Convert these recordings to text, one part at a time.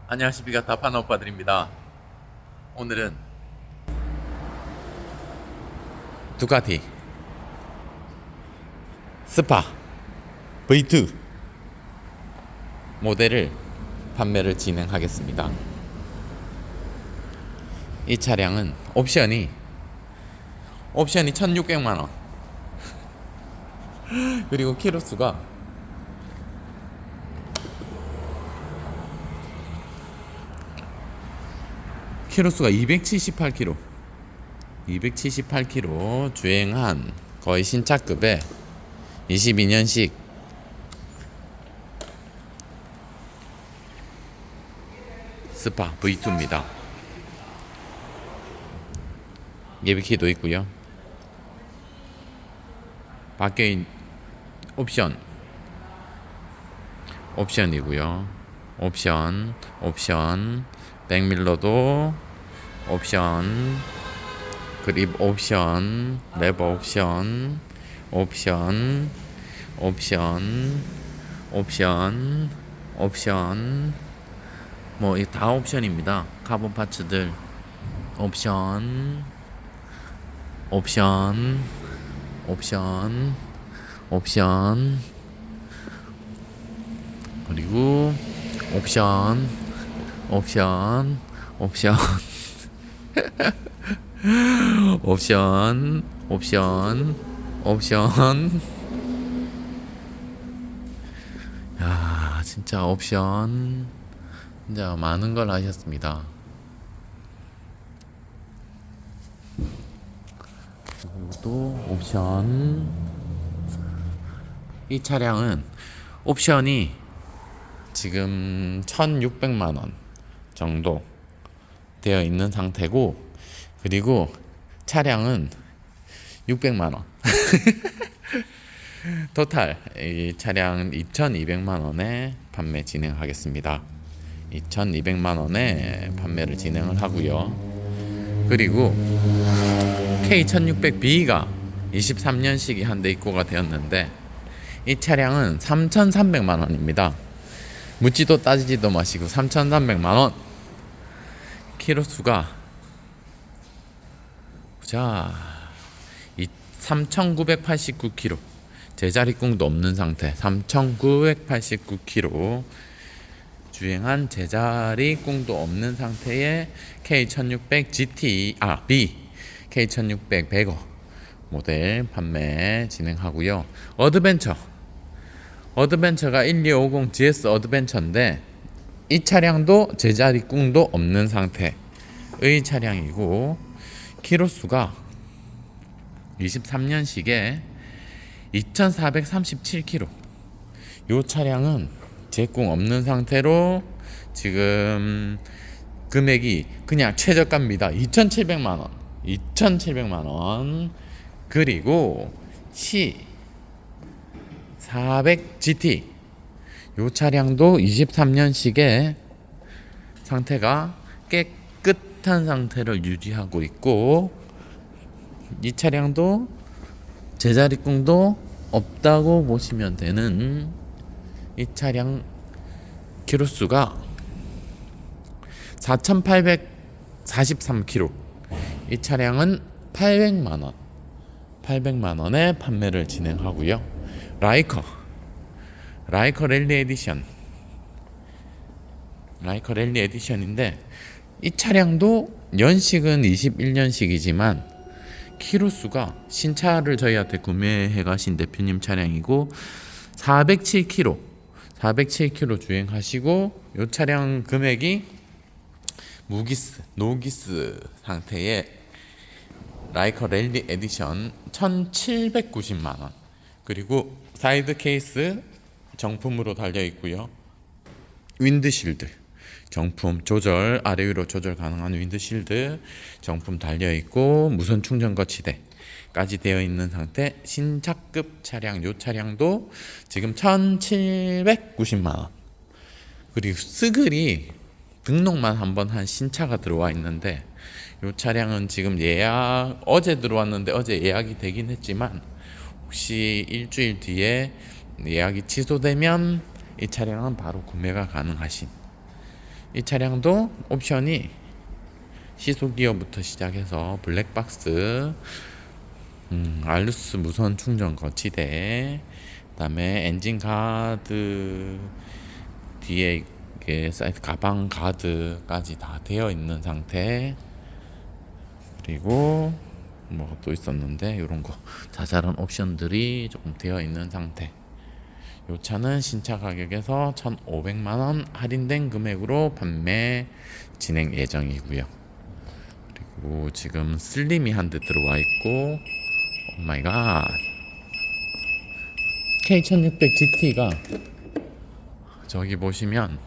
안녕하십니까. 다파나 오빠들입니다. 오늘은 두카티 스파 V2 모델을 판매를 진행하겠습니다. 이 차량은 옵션이 1600만원, 그리고 키로수가 278km 주행한 거의 신차급의 22년식 스파 V2입니다. 예비키도 있고요. 밖에 옵션이고요. 옵션 백밀러도 옵션, 그립 옵션, 레버 옵션, 옵션, 뭐 다 옵션입니다. 카본 파츠들 옵션, 옵션, 옵션, 옵션, 그리고 옵션, 옵션, 옵션, 옵션. 야, 진짜 옵션 진짜 많은 걸 하셨습니다. 그리고 또 옵션. 이 차량은 옵션이 지금 1600만원 정도 되어 있는 상태고, 그리고 차량은 600만원 토탈 이 차량 2200만원에 판매 진행하겠습니다. 2200만원에 판매를 진행을 하고요. 그리고 K1600B가 23년식이 한 대 입고가 되었는데, 이 차량은 3300만원입니다. 묻지도 따지지도 마시고 3300만원. 키로수가 자 3989km, 제자리꿍도 없는 상태. 3989km 주행한 제자리꿍도 없는 상태의 K1600 B, K1600 배거 모델 판매 진행하고요. 어드벤처가 1250 GS 어드벤처인데, 이 차량도 제자리꿍도 없는 상태의 차량이고, 키로수가 23년식에 2437km. 이 차량은 제꿍 없는 상태로 지금 금액이 그냥 최저가입니다. 2700만원. 그리고 C400GT, 이 차량도 23년식의 상태가 깨끗한 상태를 유지하고 있고, 이 차량도 제자리꿍도 없다고 보시면 되는 이 차량. 키로수가 4843km. 이 차량은 800만원에 판매를 진행하고요. 라이커 랠리 에디션인데, 이 차량도 연식은 21년식이지만 키로수가, 신차를 저희한테 구매해 가신 대표님 차량이고 407km 주행하시고, 이 차량 금액이 노기스 상태의 라이커 랠리 에디션 1790만원. 그리고 사이드 케이스 정품으로 달려 있고요. 윈드실드 정품 조절, 아래 위로 조절 가능한 윈드실드 정품 달려 있고, 무선 충전 거치대까지 되어 있는 상태. 신차급 차량. 요 차량도 지금 1790만원. 그리고 스글이 등록만 한번 한 신차가 들어와 있는데, 요 차량은 지금 어제 들어왔는데 어제 예약이 되긴 했지만, 혹시 일주일 뒤에 예약이 취소되면 이 차량은 바로 구매가 가능하신 이 차량도 옵션이 시소기어부터 시작해서 블랙박스, 알루스 무선 충전 거치대, 그다음에 엔진 가드, 뒤에 이게 사이드 가방 가드까지 다 되어 있는 상태. 그리고 뭐 또 있었는데 이런 거 자잘한 옵션들이 조금 되어 있는 상태. 이 차는 신차 가격에서 1,500만 원 할인된 금액으로 판매 진행 예정이고요. 그리고 지금 슬림이 한 대 들어와 있고, 오 마이 갓, K1600GT가 저기 보시면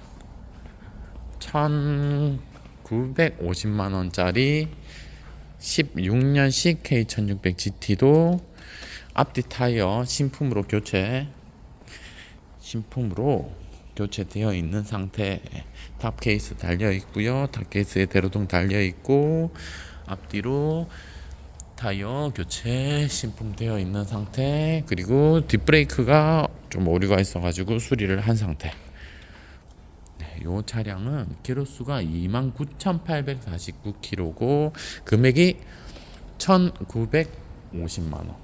1,950만 원짜리 16년식 K1600GT도 앞뒤 타이어 신품으로 교체되어 있는 상태. 탑 케이스 달려 있고요. 탑 케이스에 대로등 달려 있고, 앞뒤로 타이어 교체 신품되어 있는 상태. 그리고 뒷브레이크가 좀 오류가 있어가지고 수리를 한 상태. 이 차량은 키로수가 29,849km고 금액이 1,950만 원.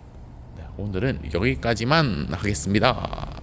오늘은 여기까지만 하겠습니다.